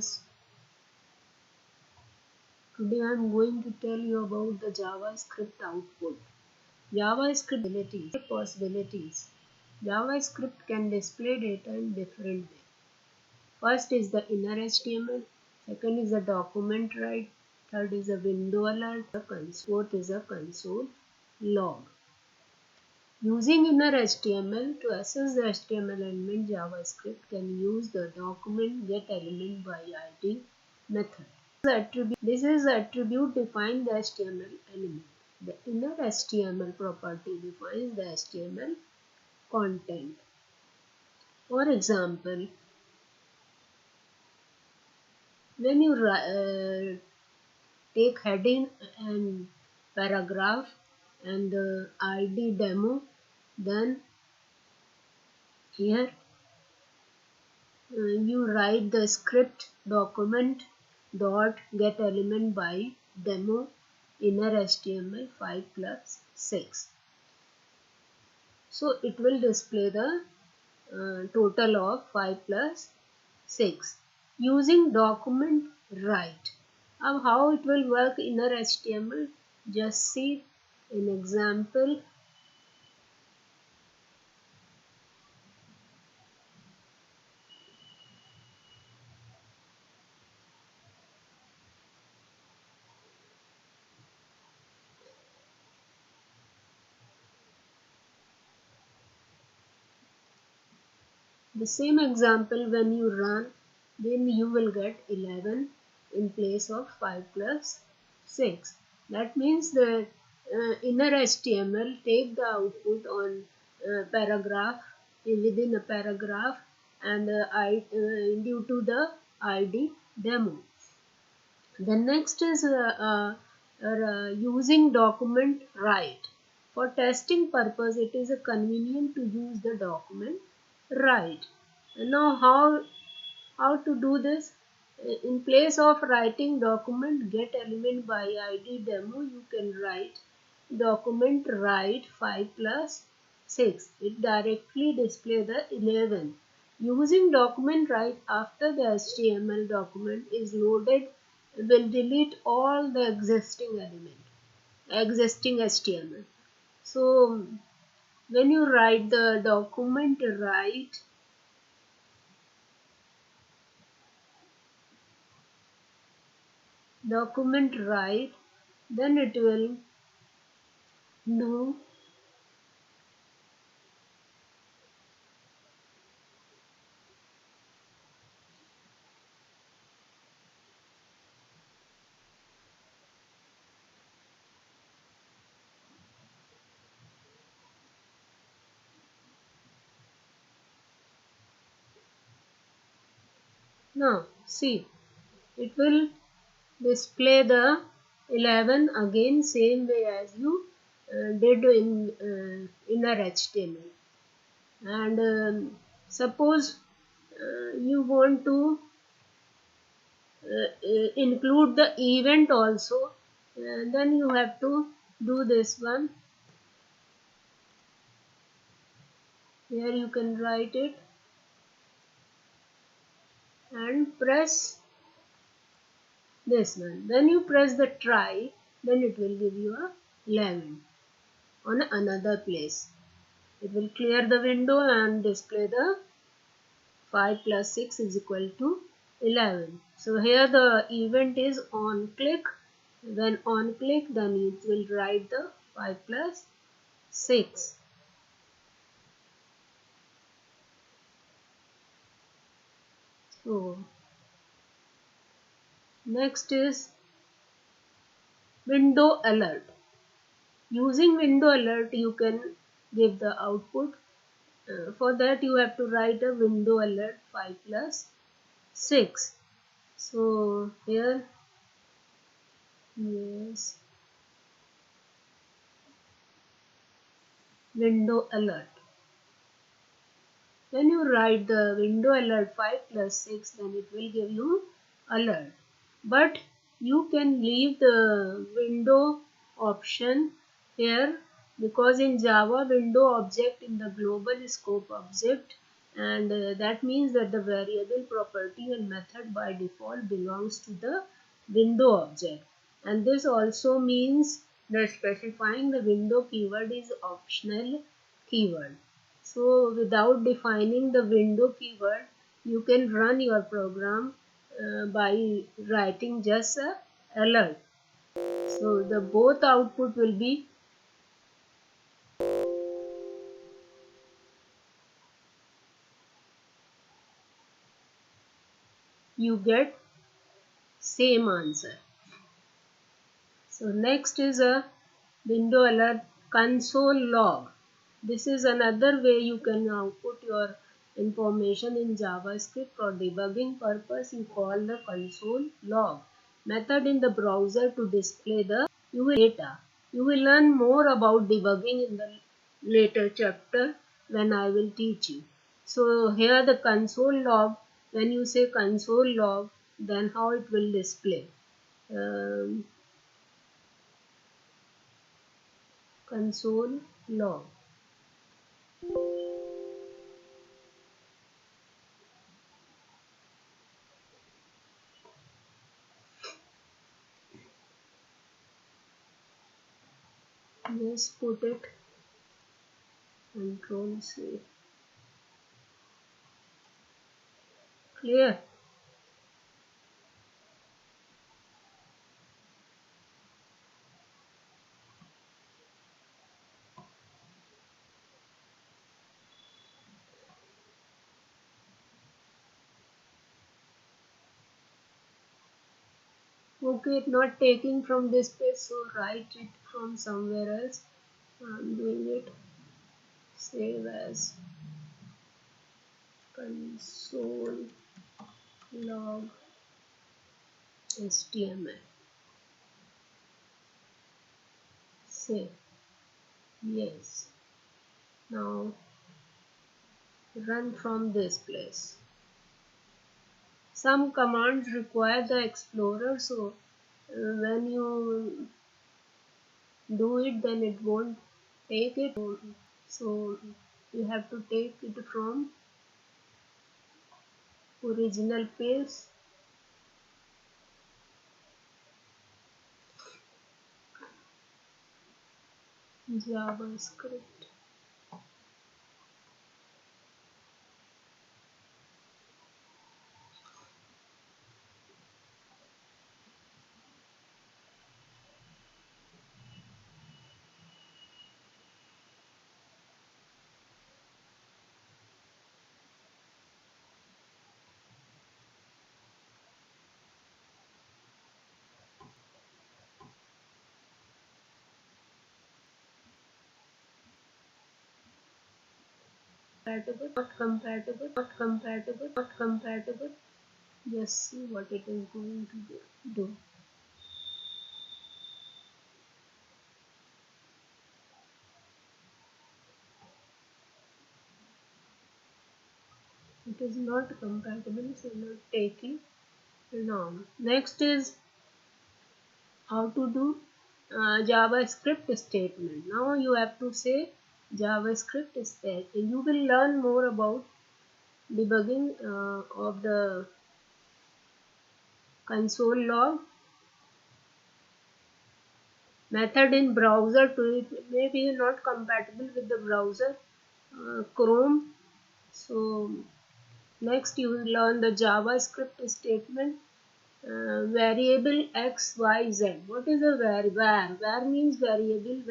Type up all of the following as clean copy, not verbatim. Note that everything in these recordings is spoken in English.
viewers, today I am going to tell you about the JavaScript output. JavaScript possibilities. JavaScript can display data in different ways. First is the inner HTML, second is the document write, third is a window alert, fourth is a console log. Using inner HTML to access the HTML element, JavaScript can use the document getElementById method. This is the attribute defines the HTML element. The inner HTML property defines the HTML content. For example, when you take heading and paragraph and the ID demo, then here you write the script document dot get element by demo inner HTML 5 plus 6. So it will display the total of 5 plus 6 using document write. Now how it will work inner HTML, just see an example. The same example, when you run, then you will get 11 in place of 5 plus 6. That means the inner HTML take the output on paragraph, within a paragraph, and due to the ID demo. The next is using document write. For testing purpose, it is convenient to use the document write. Now how to do this? In place of writing document get element by ID demo, you can write document write 5 plus 6. It directly display the 11. Using document write after the HTML document is loaded will delete all the existing HTML. So when you write the document write, then it will do now see, it will display the 11 again same way as you did in inner HTML. And suppose you want to include the event also, then you have to do this one. Here you can write it and press this one. Then you press the try, then it will give you a 11 on another place. It will clear the window and display the 5 plus 6 is equal to 11. So here the event is on click. When on click, then it will write the 5 plus 6. So next is window alert. Using window alert, you can give the output. For that you have to write a window alert 5 plus 6. So here, yes, window alert. When you write the window alert 5 plus 6, then it will give you alert. But you can leave the window option here, because in Java window object in the global scope object and that means that the variable property and method by default belongs to the window object, and this also means that specifying the window keyword is optional keyword. So without defining the window keyword, you can run your program by writing just a alert. So the both output will be, you get same answer. So next is a window alert console log. This is another way you can output your information in JavaScript. For debugging purpose, you call the console log method in the browser to display the data. You will learn more about debugging in the later chapter when I will teach you. So here the console log, when you say console log, then how it will display. Um, Console log. Just put it, Control C. Clear? Okay, it's not taking from this page, so write it from somewhere else. I'm doing it. Save as console log HTML. Save. Yes. Now run from this place. Some commands require the explorer, so when you do it, then it won't take it. So you have to take it from original page. JavaScript. Compatible, not compatible, not compatible, not compatible. Just see what it is going to do. It is not compatible, so not taking. Now, next is how to do JavaScript statement. Now you have to say JavaScript statement. You will learn more about debugging of the console log method in browser. To it may be not compatible with the browser Chrome. So next you will learn the JavaScript statement. Variable x y z. What is a var means variable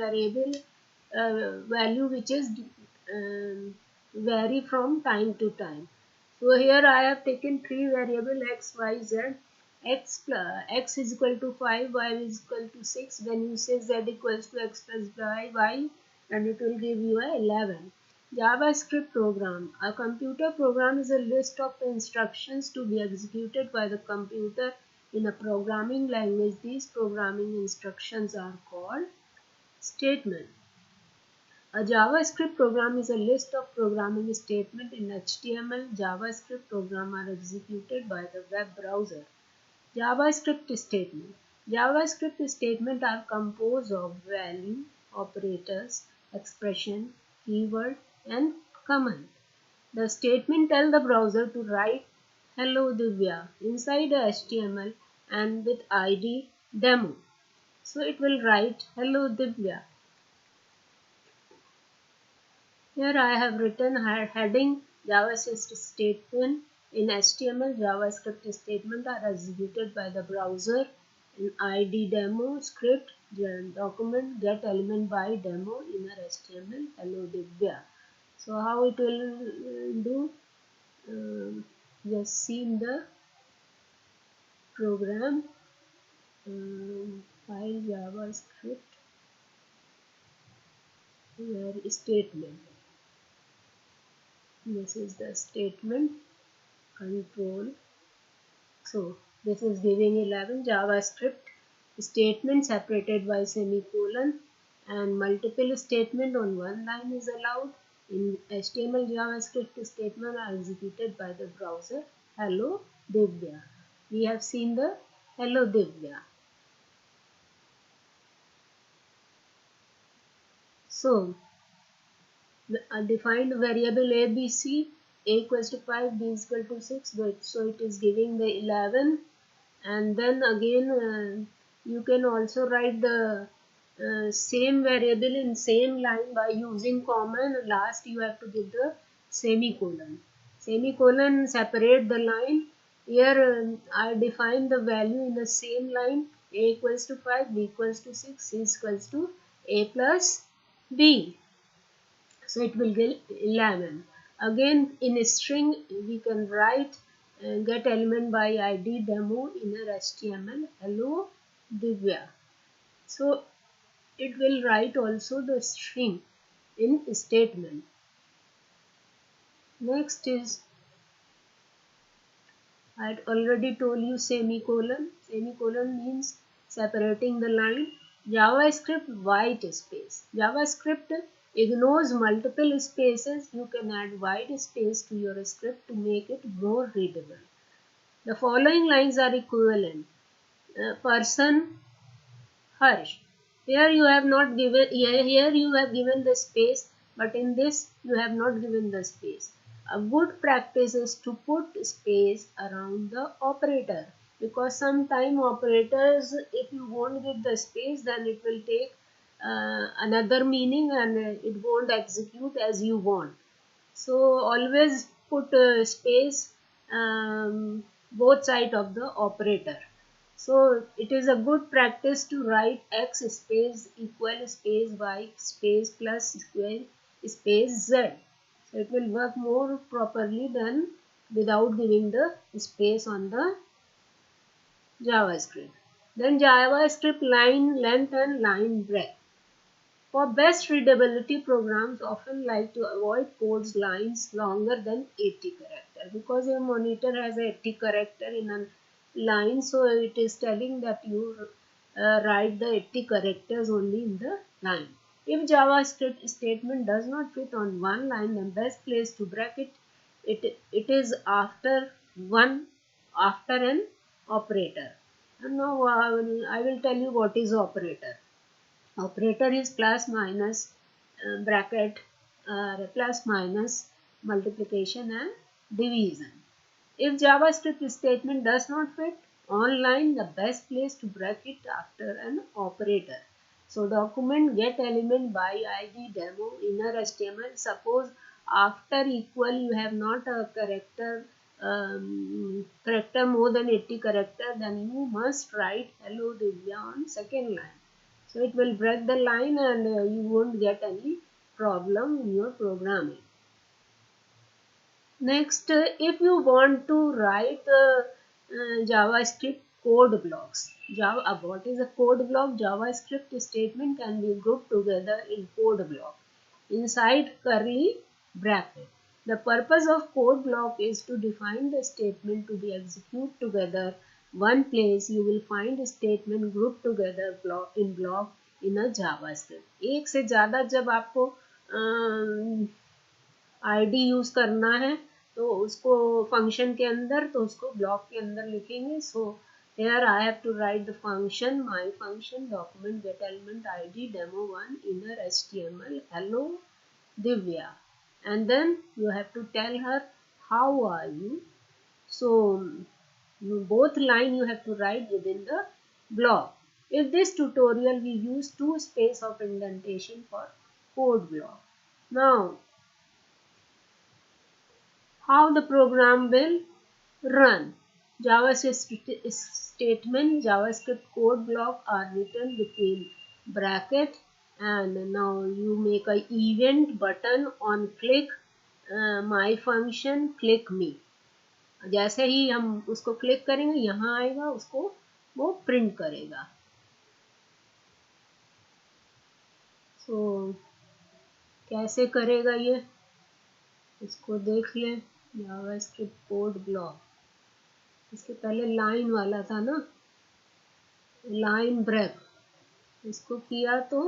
value which is vary from time to time. So here I have taken three variable x y z. X is equal to 5, y is equal to 6. When you say z equals to x plus y, and it will give you a 11. JavaScript program. A computer program is a list of instructions to be executed by the computer in a programming language. These programming instructions are called statement. A JavaScript program is a list of programming statements in HTML. JavaScript programs are executed by the web browser. JavaScript statement. JavaScript statements are composed of value, operators, expression, keyword, and command. The statement tells the browser to write hello Divya inside the HTML and with ID demo. So it will write hello Divya. Here I have written heading JavaScript statement. In HTML, JavaScript statements are executed by the browser. In ID demo script, document get element by demo inner HTML hello Divya. So how it will do? Just see in the program file JavaScript where statement. This is the statement control. So this is giving 11 JavaScript statement separated by semicolon and multiple statement on one line is allowed. In HTML, JavaScript statement are executed by the browser hello Divya. We have seen the hello Divya. So defined variable ABC, a equals to 5, b is equal to 6, so it is giving the 11. And then again you can also write the same variable in same line by using comma, and last you have to give the semicolon. Semicolon separate the line. Here I define the value in the same line, a equals to 5, b equals to 6, c is equals to a plus b. So it will get 11. Again in a string we can write get element by ID demo inner HTML hello Divya. So it will write also the string in statement. Next is, I had already told you semicolon. Semicolon means separating the line. JavaScript white space. JavaScript ignores multiple spaces. You can add white space to your script to make it more readable. The following lines are equivalent. Person Harsh. Here you have not given, here you have given the space, but in this you have not given the space. A good practice is to put space around the operator, because sometime operators, if you won't give the space, then it will take another meaning and it won't execute as you want. So always put space both side of the operator. So it is a good practice to write x space equal space y space plus equal space z. So it will work more properly than without giving the space on the JavaScript. Then JavaScript line length and line breadth. For best readability, programs often like to avoid code lines longer than 80 characters, because your monitor has 80 character in a line, so it is telling that you write the 80 characters only in the line. If JavaScript statement does not fit on one line, the best place to break it is after an operator. And now I will tell you what is operator. Operator is plus minus bracket plus minus multiplication and division. If JavaScript statement does not fit online, the best place to break it after an operator. So document get element by ID demo inner HTML. Suppose after equal you have not a character more than 80 character, then you must write hello Divya on second line. So it will break the line and you won't get any problem in your programming. Next, if you want to write JavaScript code blocks. What is a code block? JavaScript statement can be grouped together in code block inside curly bracket. The purpose of code block is to define the statement to be executed together. One place you will find a statement grouped together block in a JavaScript. एक से ज़्यादा जब आपको ID use करना है तो उसको function के अंदर, तो उसको ब्लॉक के अंदर लिखेंगे. सो here I have to write the function, my function document get element ID demo1 inner HTML hello Divya. and then you have to tell her how are you. So both line you have to write within the block. In this tutorial we use two space of indentation for code block. Now how the program will run. JavaScript statement, JavaScript code block are written between bracket, and now you make a event button on click my function click me. जैसे ही हम उसको click करेंगे यहाँ आएगा, उसको वो print करेगा. सो कैसे करेगा ये, इसको देख लें. जावास्क्रिप्ट कोड ब्लॉक, इसके पहले लाइन वाला था ना, लाइन ब्रेक, इसको किया तो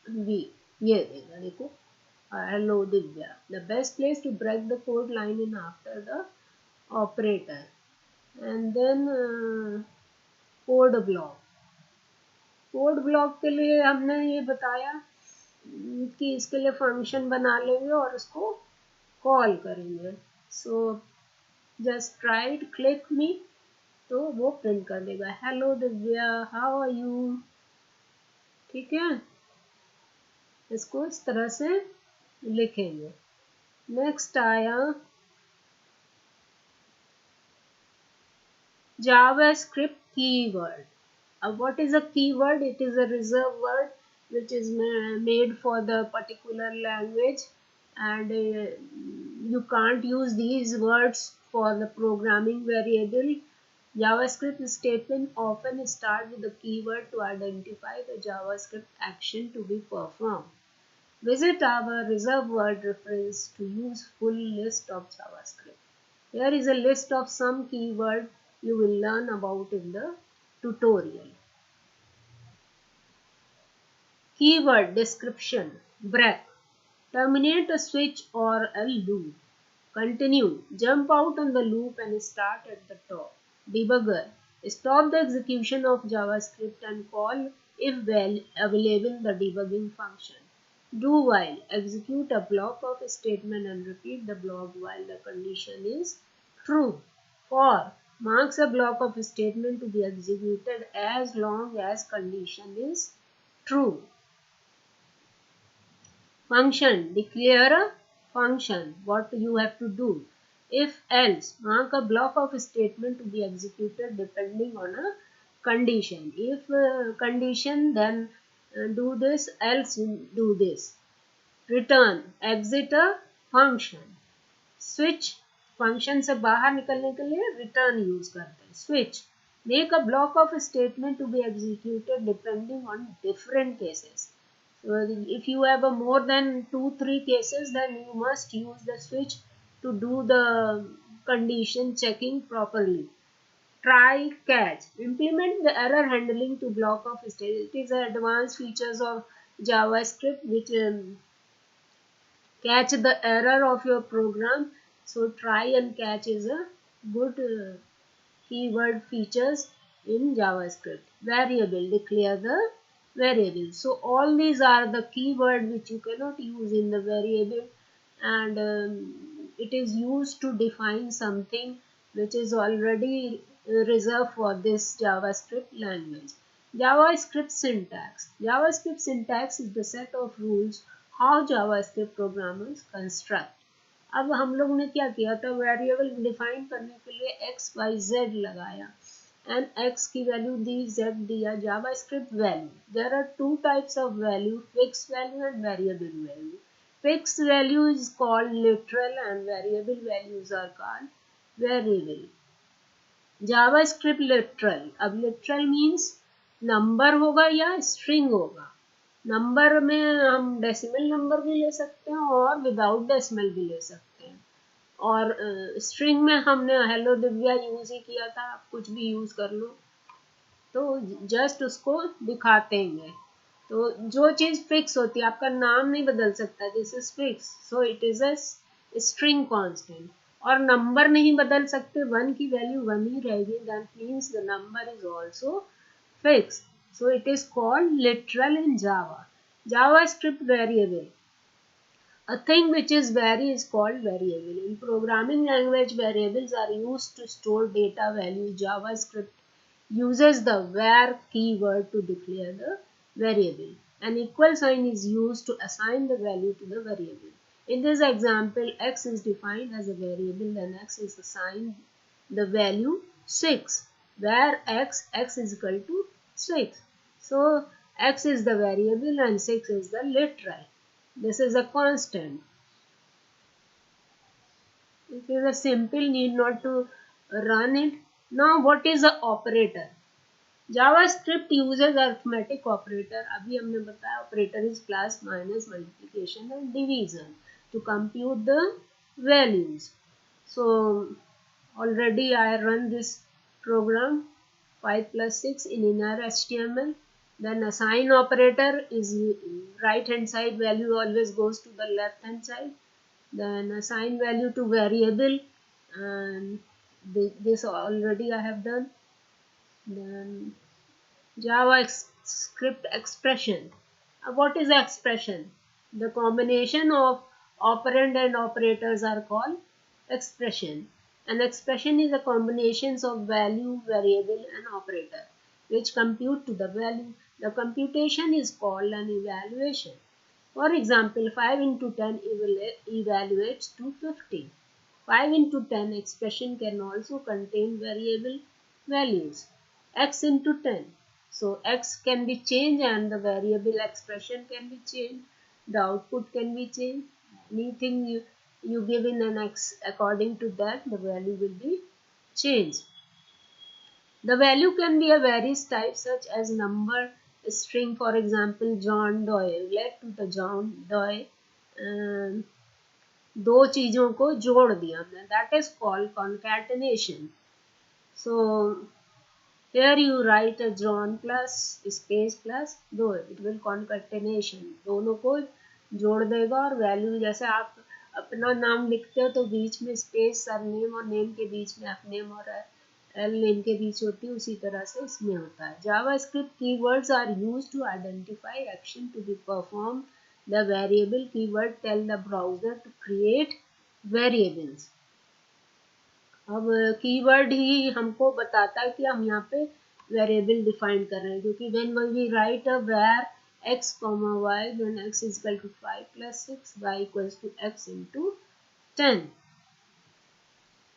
वी ये देगा. देखो, hello Divya, the best place to break the code line in after the operator, and then code block. Code block के लिए हमने ये बताया कि इसके लिए फंक्शन बना लेंगे और उसको कॉल करेंगे. So just right click me, तो वो प्रिंट कर देगा hello Divya how are you. ठीक है, इसको इस तरह से लिखेंगे. नेक्स्ट आया JavaScript keyword. What is a keyword? It is a reserved word which is made for the particular language, and you can't use these words for the programming variable. JavaScript statement often start with the keyword to identify the JavaScript action to be performed. Visit our reserved word reference to use full list of JavaScript. Here is a list of some keyword you will learn about in the tutorial. Keyword description: break, terminate a switch or a loop. Continue, jump out on the loop and start at the top. Debugger, stop the execution of JavaScript and call, if available, the debugging function. Do while, execute a block of statement and repeat the block while the condition is true. For, marks a block of statement to be executed as long as condition is true. Function, declare a function. What you have to do? If else, mark a block of statement to be executed depending on a condition. If condition, then do this, else do this. Return, exit a function. Switch, function से बाहर निकलने के लिए return use करते हैं. Switch, make a block of statement to be executed depending on different cases. So if you have a more than 2-3 cases, then you must use the switch to do the condition checking properly. Try catch, implement the error handling to block of state. It is the advanced features of JavaScript which catch the error of your program. So try and catch is a good keyword features in JavaScript. Variable, declare the variable. So all these are the keyword which you cannot use in the variable, and it is used to define something which is already reserved for this JavaScript language. JavaScript syntax. JavaScript syntax is the set of rules how JavaScript programmers construct. अब हम लोग ने क्या किया था, variable define करने के लिए x y z लगाया, and x की वैल्यू दी, z दिया. JavaScript value, there are two types of value, fixed value and variable value. Fixed value is called literal and variable values are called variable. JavaScript literal, अब literal means number होगा या string होगा. Number में हम decimal number भी ले सकते हैं और विदाउट डेसिमल भी ले सकते हैं, और स्ट्रिंग में हमने हेलो दिव्या यूज ही किया था, आप कुछ भी यूज कर लो. तो जस्ट उसको दिखाते हैं. तो जो चीज फिक्स होती है, आपका नाम नहीं बदल सकता, this is fix, so it is a string constant. और नंबर नहीं बदल सकते, 1 की वैल्यू 1 ही रहेगी, that means the number is also fix. So it is called literal in Java. JavaScript variable. A thing which is vary is called variable. In programming language, variables are used to store data values. JavaScript uses the var keyword to declare the variable. An equal sign is used to assign the value to the variable. In this example, x is defined as a variable, then x is assigned the value 6, where x is equal to 6. So x is the variable and 6 is the literal. This is a constant. It is a simple, need not to run it. Now what is the operator? JavaScript uses arithmetic operator. अभी हमने बताया operator is plus, minus, multiplication and division to compute the values. So already I run this program 5 plus 6 in inner HTML. Then assign operator is right hand side value always goes to the left hand side. Then assign value to variable, and this already I have done. Then JavaScript expression. What is expression? The combination of operand and operators are called expression. An expression is a combination of value, variable and operator which compute to the value. The computation is called an evaluation. For example, 5 into 10 evaluates to 50. 5 into 10 expression can also contain variable values. X into 10. So x can be changed and the variable expression can be changed. The output can be changed. Anything you give in an x, according to that the value will be changed. The value can be a various types such as number, string, for example John Doe, let to the John Doe, दो चीजों को जोड़ दिया हमने, that is called concatenation. So here you write a John plus space plus दो, it will concatenation, दोनों को जोड़ देगा और वैल्यू जैसे आप अपना नाम लिखते हो तो बीच में स्पेस सरनेम और नेम के बीच में अपनेम और एल नेम के बीच होती है, उसी तरह से इसमें होता है. JavaScript keywords are used to identify action to be performed. The variable keyword tell the browser to create variables. अब कीवर्ड ही हमको बताता है कि हम यहाँ पे वेरिएबल डिफाइन कर रहे हैं, क्योंकि when we write a where x, y, then x is equal to 5 plus 6, y equals to x into 10.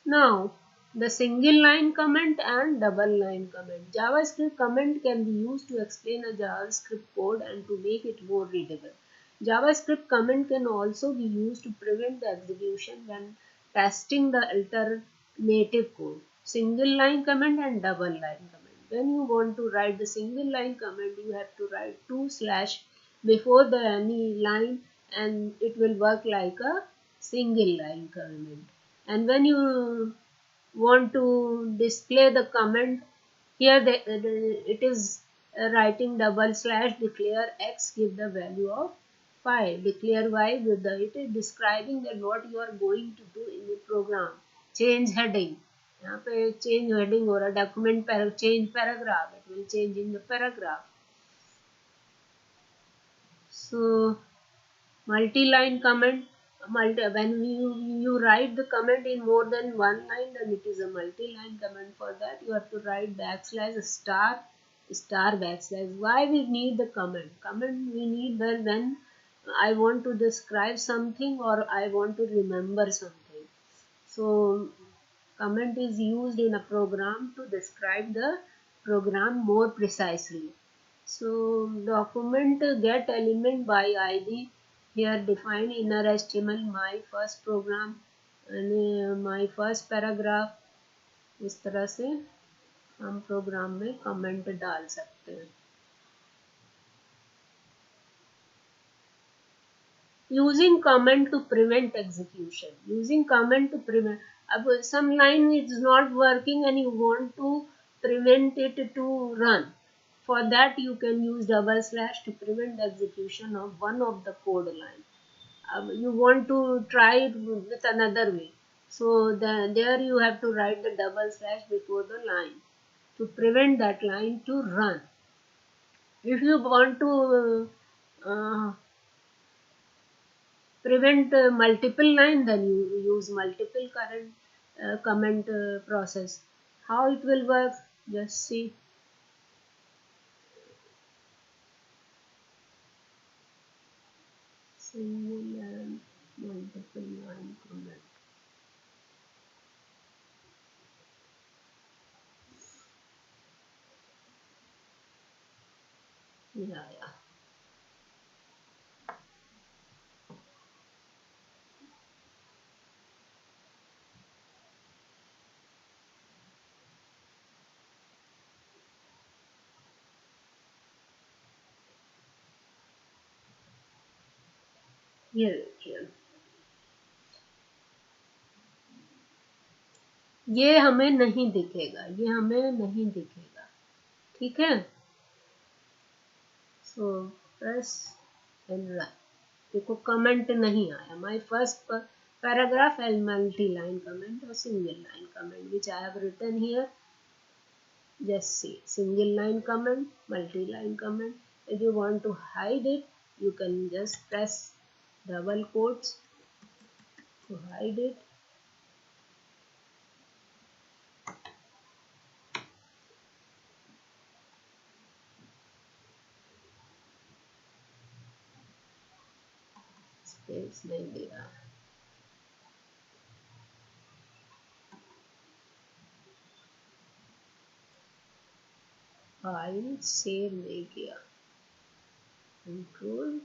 Now, the single line comment and double line comment. JavaScript comment can be used to explain a JavaScript code and to make it more readable. JavaScript comment can also be used to prevent the execution when testing the alternative code. Single line comment and double line comment. When you want to write the single line comment, you have to write 2/ before the any line and it will work like a single line comment. And when you want to display the comment, here it is writing / declare x, give the value of 5, declare y with the, it is describing that what you are going to do in the program. Change heading, यहाँ पे change heading हो रहा, document change paragraph, it will change in the paragraph. So multi-line comment, when you write the comment in more than one line, then it is a multi-line comment. For that you have to write ****. Why we need the comment? Comment we need when I want to describe something or I want to remember something. So comment is used in a program to describe the program more precisely. So document get element by ID. Here define inner HTML my first program and my first paragraph. इस तरह से हम programme में comment डाल सकते हैं. Using comment to prevent execution. Using comment to prevent. अब some line is not working and you want to prevent it to run. For that you can use // to prevent the execution of one of the code line. You want to try it with another way. So there you have to write the // before the line to prevent that line to run. If you want to uh, prevent multiple line, then you use multiple current comment process. How it will work, just see. Single and multiple line comment. Yeah. Here ये हमें नहीं दिखेगा, ये हमें नहीं दिखेगा, ठीक है। So press and run. देखो कमेंट नहीं आया, my first paragraph and multi line comment और single line comment which I have written here. Just see single line comment, multi-line comment. If you want to hide it, you can just press double quotes to hide it. Space नहीं दे रहा, file save नहीं किया, control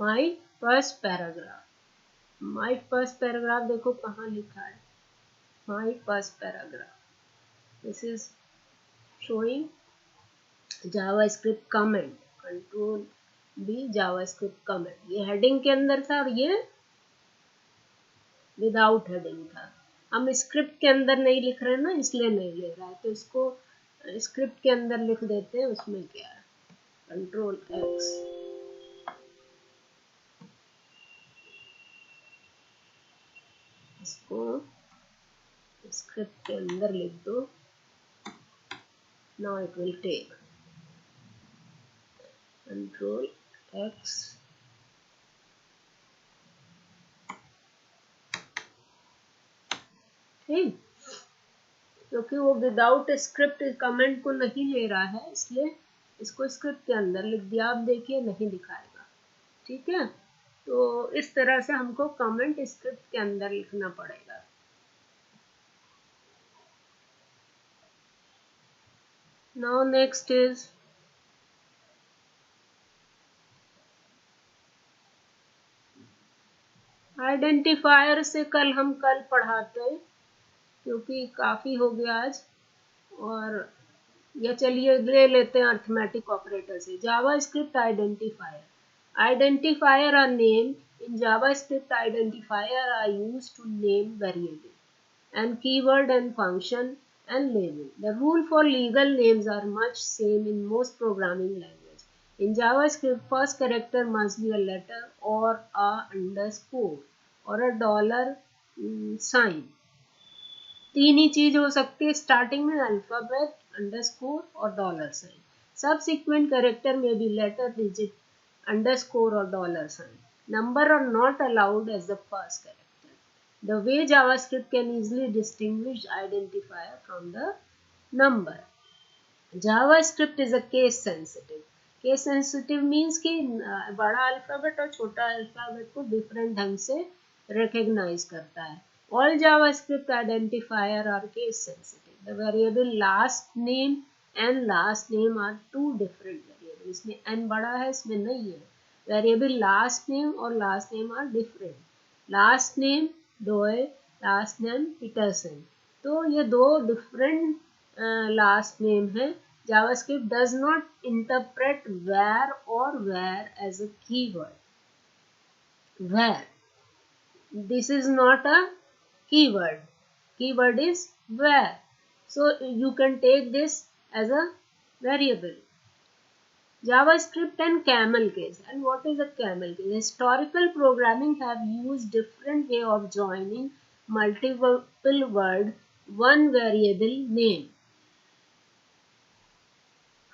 my first paragraph. My first paragraph देखो कहाँ लिखा है, my first paragraph. This is showing JavaScript comment, control B JavaScript comment. ये heading के अंदर था और ये विदाउट हेडिंग था. हम स्क्रिप्ट के अंदर नहीं लिख रहे हैं ना, इसलिए नहीं ले रहा है, तो इसको स्क्रिप्ट के अंदर लिख देते हैं. उसमें क्या है, कंट्रोल एक्स, इसको स्क्रिप्ट के अंदर लिख दो. Now it will take control X. ठीक, क्योंकि वो विदाउट स्क्रिप्ट कमेंट को नहीं ले रहा है, इसलिए इसको स्क्रिप्ट के अंदर लिख दिया. आप देखिए नहीं दिखाएगा, ठीक है. तो इस तरह से हमको कमेंट स्क्रिप्ट के अंदर लिखना पड़ेगा. नाउ नेक्स्ट इज आइडेंटिफायर से हम कल पढ़ाते हैं, क्योंकि काफ़ी हो गया आज. और या चलिए ले लेते हैं अर्थमेटिक ऑपरेटर से. JavaScript identifier. Identifier are name in JavaScript. Identifier are used to name variable and keyword and function and label. The rule for legal names are much same in most programming language. In JavaScript, first character must be a letter or a underscore or a dollar sign. तीन ही चीज हो सकती है starting में, alphabet, underscore और dollar sign. Subsequent character में भी letter, digit, underscore और dollar sign. Number are not allowed as the first character. The way JavaScript can easily distinguish identifier from the number. JavaScript is a case sensitive. Case sensitive means कि बड़ा alphabet और छोटा alphabet को different ढंग से recognise करता है. All JavaScript identifier are case sensitive. The variable last name and last name are two different variables. इसमें n बड़ा है, इसमें नहीं है. Variable last name और last name are different. Last name Doe, last name Peterson. तो ये दो different last name है. JavaScript does not interpret where or where as a keyword. Where. This is not a keyword. Keyword is where. So you can take this as a variable. JavaScript and camel case. And what is a camel case? Historical programming have used different way of joining multiple word one variable name.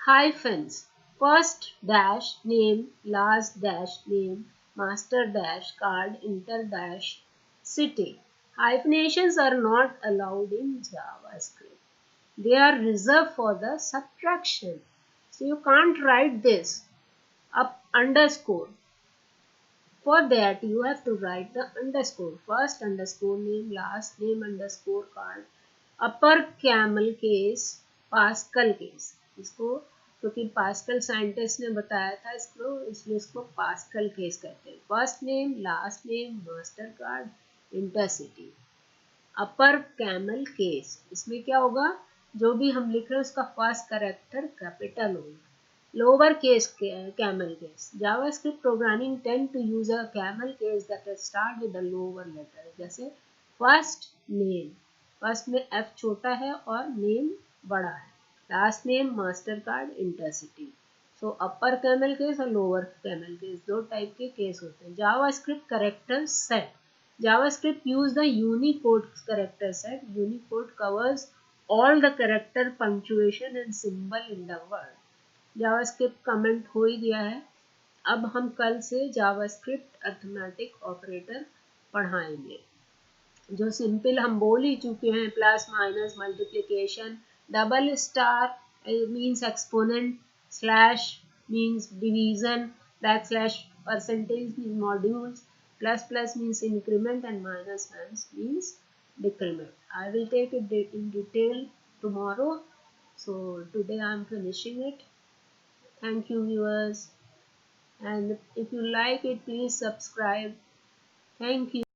Hyphens. First dash name, last dash name, master dash card, enter dash city. Hyphenations are not allowed in JavaScript. They are reserved for the subtraction. So you can't write this up underscore. For that you have to write the underscore. First underscore name, last name underscore card. Upper camel case, pascal case. इसको क्योंकि pascal scientist ने बताया था इसको, इसलिए इसको pascal case कहते हैं. First name, last name, master card, intercity. Upper camel case, इसमें क्या होगा, जो भी हम लिख रहे हैं उसका फर्स्ट कैरेक्टर कैपिटल होगा. Lower case camel case. JavaScript programming tend to use a camel case that start with a lower letter. जैसे first name, फर्स्ट में F छोटा है और नेम बड़ा है. Last name, master card, intercity. So upper camel case और lower camel case दो type के केस होते हैं. JavaScript character set. JavaScript use the Unicode character set. Unicode covers all the character, punctuation and symbol in the word. JavaScript comment हो ही गया है. अब हम कल से JavaScript अर्थमेटिक ऑपरेटर पढ़ाएंगे. जो सिंपल हम बोल ही चुके हैं, plus minus multiplication, double star means exponent, slash means division, back slash percentage means modules, plus plus means increment and minus means decrement. I will take it in detail tomorrow. So today I am finishing it. Thank you viewers, and if you like it please subscribe. Thank you.